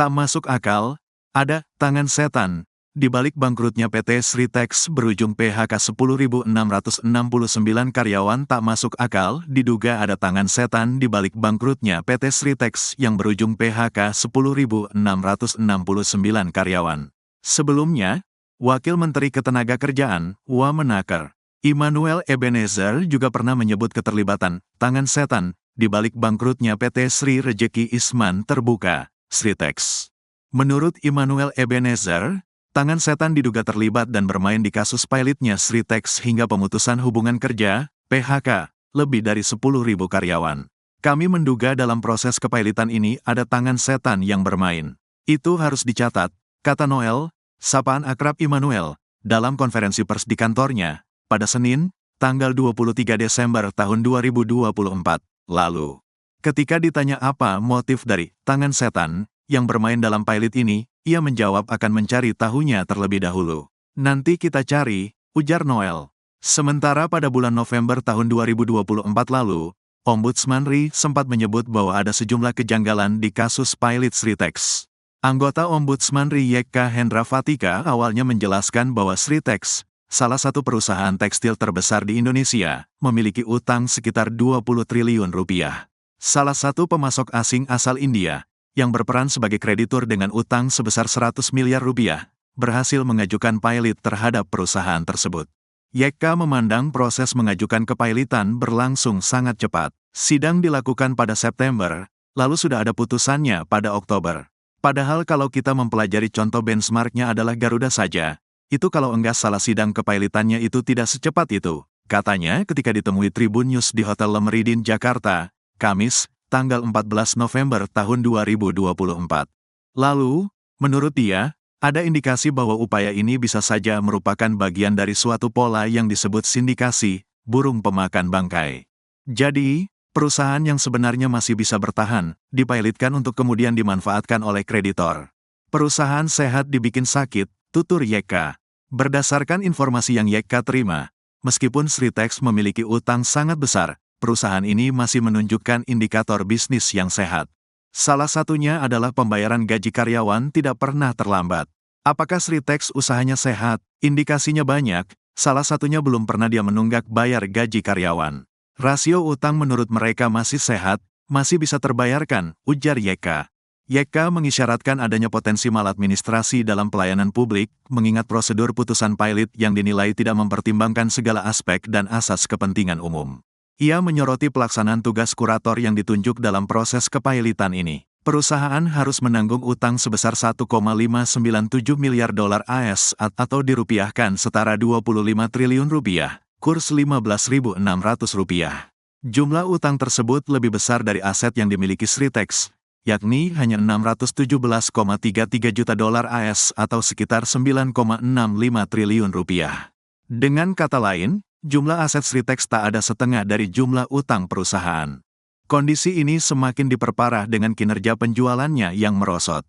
Tak masuk akal, ada tangan setan. Di balik bangkrutnya PT Sritex berujung PHK 10.669 karyawan. Tak masuk akal, diduga ada tangan setan di balik bangkrutnya PT Sritex yang berujung PHK 10.669 karyawan. Sebelumnya, Wakil Menteri Ketenagakerjaan, Wamenaker, Immanuel Ebenezer juga pernah menyebut keterlibatan tangan setan di balik bangkrutnya PT Sri Rejeki Isman Terbuka, Sritex. Menurut Immanuel Ebenezer, tangan setan diduga terlibat dan bermain di kasus pilotnya Sritex hingga pemutusan hubungan kerja, PHK, lebih dari 10.000 karyawan. Kami menduga dalam proses kepailitan ini ada tangan setan yang bermain. Itu harus dicatat, kata Noel, sapaan akrab Immanuel, dalam konferensi pers di kantornya, pada Senin, tanggal 23 Desember tahun 2024, lalu. Ketika ditanya apa motif dari tangan setan yang bermain dalam pilot ini, ia menjawab akan mencari tahunya terlebih dahulu. Nanti kita cari, ujar Noel. Sementara pada bulan November tahun 2024 lalu, Ombudsman RI sempat menyebut bahwa ada sejumlah kejanggalan di kasus pilot Sritex. Anggota Ombudsman RI YK Hendra Fatika awalnya menjelaskan bahwa Sritex, salah satu perusahaan tekstil terbesar di Indonesia, memiliki utang sekitar 20 triliun rupiah. Salah satu pemasok asing asal India, yang berperan sebagai kreditur dengan utang sebesar 100 miliar rupiah, berhasil mengajukan pilot terhadap perusahaan tersebut. YK memandang proses mengajukan kepailitan berlangsung sangat cepat. Sidang dilakukan pada September, lalu sudah ada putusannya pada Oktober. Padahal kalau kita mempelajari contoh benchmarknya adalah Garuda saja, itu kalau enggak salah sidang kepailitannya itu tidak secepat itu, katanya ketika ditemui Tribun News di Hotel Le Méridien Jakarta, Kamis, tanggal 14 November tahun 2024. Lalu, menurut dia, ada indikasi bahwa upaya ini bisa saja merupakan bagian dari suatu pola yang disebut sindikasi, burung pemakan bangkai. Jadi, perusahaan yang sebenarnya masih bisa bertahan, dipilotkan untuk kemudian dimanfaatkan oleh kreditor. Perusahaan sehat dibikin sakit, tutur YK. Berdasarkan informasi yang YK terima, meskipun Sritex memiliki utang sangat besar, perusahaan ini masih menunjukkan indikator bisnis yang sehat. Salah satunya adalah pembayaran gaji karyawan tidak pernah terlambat. Apakah Sritex usahanya sehat? Indikasinya banyak, salah satunya belum pernah dia menunggak bayar gaji karyawan. Rasio utang menurut mereka masih sehat, masih bisa terbayarkan, ujar YK. YK mengisyaratkan adanya potensi maladministrasi dalam pelayanan publik, mengingat prosedur putusan pilot yang dinilai tidak mempertimbangkan segala aspek dan asas kepentingan umum. Ia menyoroti pelaksanaan tugas kurator yang ditunjuk dalam proses kepailitan ini. Perusahaan harus menanggung utang sebesar 1,597 miliar dolar AS atau dirupiahkan setara 25 triliun rupiah, kurs 15.600 rupiah. Jumlah utang tersebut lebih besar dari aset yang dimiliki Sritex, yakni hanya 617,33 juta dolar AS atau sekitar 9,65 triliun rupiah. Dengan kata lain, jumlah aset Sritex tak ada setengah dari jumlah utang perusahaan. Kondisi ini semakin diperparah dengan kinerja penjualannya yang merosot.